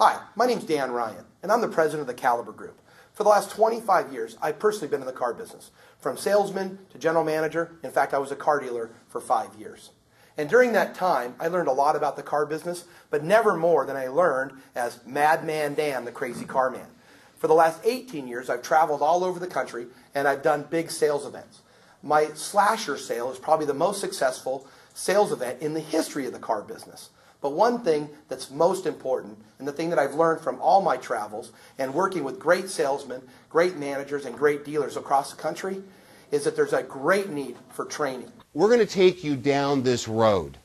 Hi, my name's Dan Ryan, and I'm the president of the Caliber Group. For the last 25 years, I've personally been in the car business, from salesman to general manager. In fact, I was a car dealer for 5 years. And during that time, I learned a lot about the car business, but never more than I learned as Madman Dan, the crazy car man. For the last 18 years, I've traveled all over the country, and I've done big sales events. My Slasher sale is probably the most successful sales event in the history of the car business. But one thing that's most important, and the thing that I've learned from all my travels and working with great salesmen, great managers, and great dealers across the country, is that there's a great need for training. We're going to take you down this road.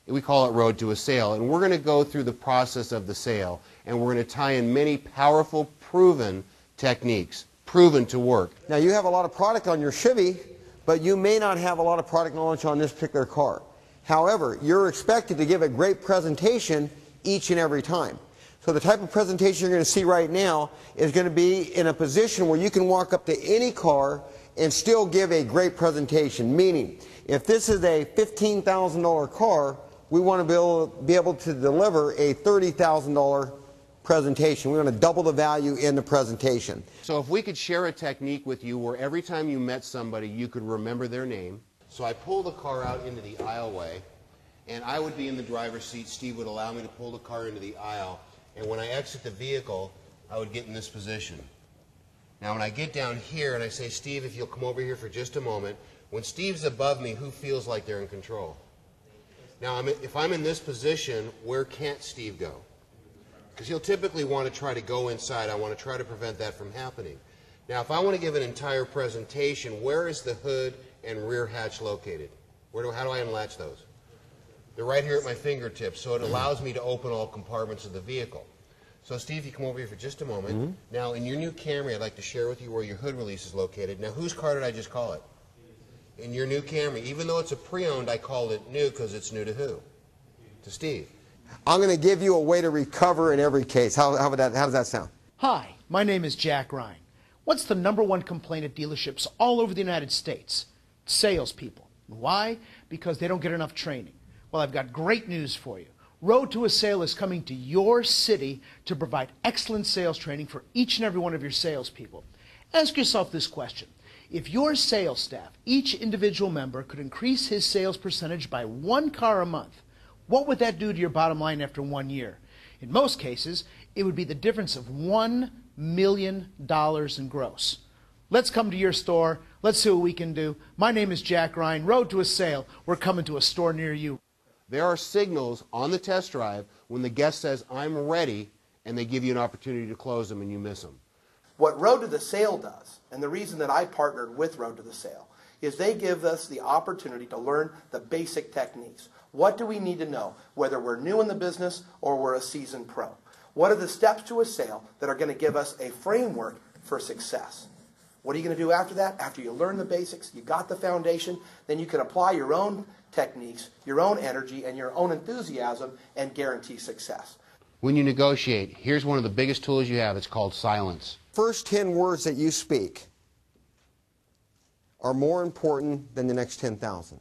We call it Road to a Sale, and we're going to go through the process of the sale, and we're going to tie in many powerful, proven techniques, proven to work. Now, you have a lot of product on your Chevy, but you may not have a lot of product knowledge on this particular car. However, you're expected to give a great presentation each and every time. So the type of presentation you're going to see right now is going to be in a position where you can walk up to any car and still give a great presentation. Meaning, if this is a $15,000 car, we want to be able to deliver a $30,000 presentation. We want to double the value in the presentation. So if we could share a technique with you where every time you met somebody you could remember their name. So I pull the car out into the aisleway, and I would be in the driver's seat. Steve would allow me to pull the car into the aisle, and when I exit the vehicle, I would get in this position. Now when I get down here and I say, Steve, if you'll come over here for just a moment, when Steve's above me, who feels like they're in control? Now if I'm in this position, where can't Steve go? Because he'll typically want to try to go inside. I want to try to prevent that from happening. Now if I want to give an entire presentation, where is the hood and rear hatch located? How do I unlatch those? They're right here at my fingertips, so it allows me to open all compartments of the vehicle. So Steve, you come over here for just a moment. Now in your new Camry, I'd like to share with you where your hood release is located. Now whose car did I just call it? In your new Camry. Even though it's a pre-owned, I called it new because it's new to who? To Steve. I'm going to give you a way to recover in every case. How does that sound? Hi, my name is Jack Ryan. What's the #1 complaint at dealerships all over the United States? Salespeople. Why? Because they don't get enough training. Well, I've got great news for you. Road to a Sale is coming to your city to provide excellent sales training for each and every one of your salespeople. Ask yourself this question. If your sales staff, each individual member, could increase his sales percentage by 1 car a month, what would that do to your bottom line after 1 year? In most cases, it would be the difference of $1 million in gross. Let's come to your store. Let's see what we can do. My name is Jack Ryan. Road to a Sale. We're coming to a store near you. There are signals on the test drive when the guest says, I'm ready, and they give you an opportunity to close them and you miss them. What Road to the Sale does, and the reason that I partnered with Road to the Sale, is they give us the opportunity to learn the basic techniques. What do we need to know, whether we're new in the business or we're a seasoned pro? What are the steps to a sale that are going to give us a framework for success? What are you going to do after that? After you learn the basics, you got the foundation, then you can apply your own techniques, your own energy, and your own enthusiasm and guarantee success. When you negotiate, here's one of the biggest tools you have. It's called silence. First 10 words that you speak are more important than the next 10,000.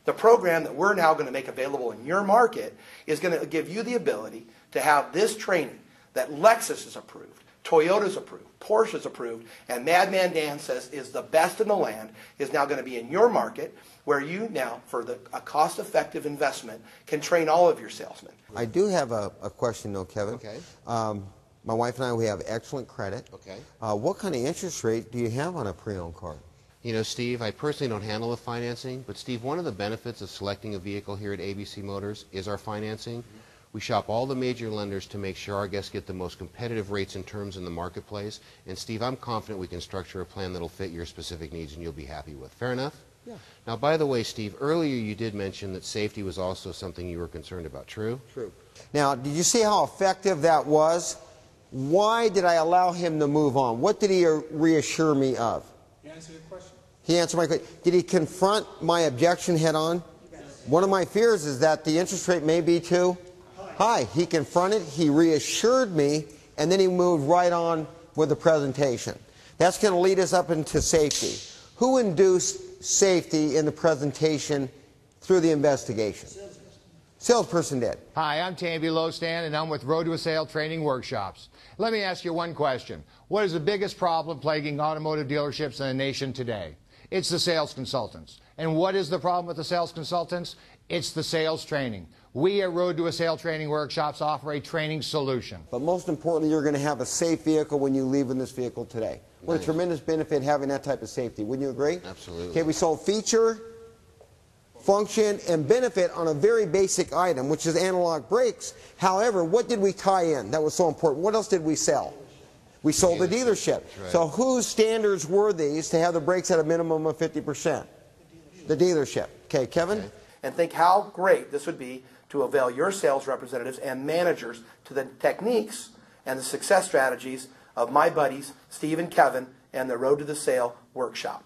The program that we're now going to make available in your market is going to give you the ability to have this training that Lexus is approved, Toyota's approved, Porsche's approved, and Madman Dan says is the best in the land, is now going to be in your market, where you now, for a cost-effective investment, can train all of your salesmen. I do have a question, though, Kevin. Okay. My wife and I, we have excellent credit. Okay. What kind of interest rate do you have on a pre-owned car? You know, Steve, I personally don't handle the financing, but Steve, one of the benefits of selecting a vehicle here at ABC Motors is our financing. We shop all the major lenders to make sure our guests get the most competitive rates and terms in the marketplace. And Steve, I'm confident we can structure a plan that'll fit your specific needs and you'll be happy with. Fair enough? Yeah. Now, by the way, Steve, earlier you did mention that safety was also something you were concerned about. True? True. Now, did you see how effective that was? Why did I allow him to move on? What did he reassure me of? He answered your question. He answered my question. Did he confront my objection head on? Yes. One of my fears is that the interest rate may be too high. He confronted, he reassured me, and then he moved right on with the presentation. That's going to lead us up into safety. Who induced safety in the presentation through the investigation? Salesperson did. Hi, I'm Tamby Lostan, and I'm with Road to a Sale Training Workshops. Let me ask you one question. What is the biggest problem plaguing automotive dealerships in the nation today? It's the sales consultants. And what is the problem with the sales consultants? It's the sales training. We at Road to a Sale Training Workshops offer a training solution. But most importantly, you're going to have a safe vehicle when you leave in this vehicle today. What a tremendous benefit having that type of safety. Wouldn't you agree? Absolutely. Okay, we sold feature, function, and benefit on a very basic item, which is analog brakes. However, what did we tie in? That was so important. What else did we sell? We sold the dealership. Right. So whose standards were these to have the brakes at a minimum of 50%? The dealership. Okay, Kevin? Okay. And think how great this would be to avail your sales representatives and managers to the techniques and the success strategies of my buddies, Steve and Kevin, and the Road to the Sale workshop.